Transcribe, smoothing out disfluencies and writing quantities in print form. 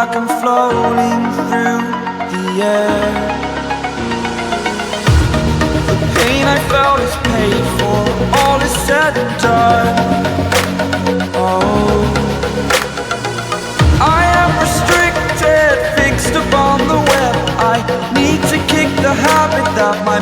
like I'm floating through the air. The pain I felt is paid for, all is said and done. Oh, I am restricted, fixed upon the web. I need to kick the habit that my